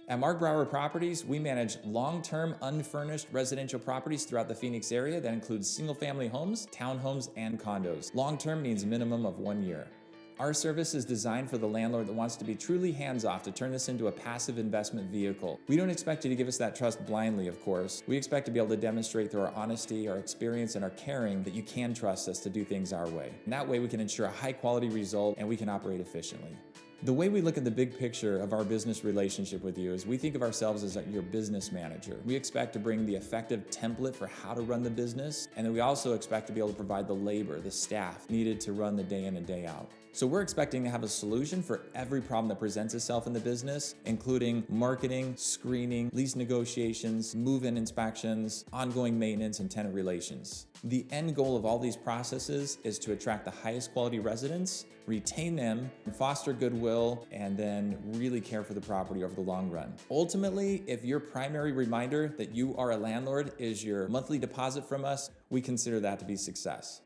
At Mark Brower Properties, we manage long-term unfurnished residential properties throughout the Phoenix area that includes single-family homes, townhomes, and condos. Long-term means minimum of 1 year. Our service is designed for the landlord that wants to be truly hands-off to turn this into a passive investment vehicle. We don't expect you to give us that trust blindly, of course. We expect to be able to demonstrate through our honesty, our experience, and our caring that you can trust us to do things our way. And that way we can ensure a high-quality result and we can operate efficiently. The way we look at the big picture of our business relationship with you is we think of ourselves as your business manager. We expect to bring the effective template for how to run the business, and then we also expect to be able to provide the labor, the staff needed to run the day in and day out. So we're expecting to have a solution for every problem that presents itself in the business, including marketing, screening, lease negotiations, move-in inspections, ongoing maintenance, and tenant relations. The end goal of all these processes is to attract the highest quality residents, retain them, foster goodwill, and then really care for the property over the long run. Ultimately, if your primary reminder that you are a landlord is your monthly deposit from us, we consider that to be success.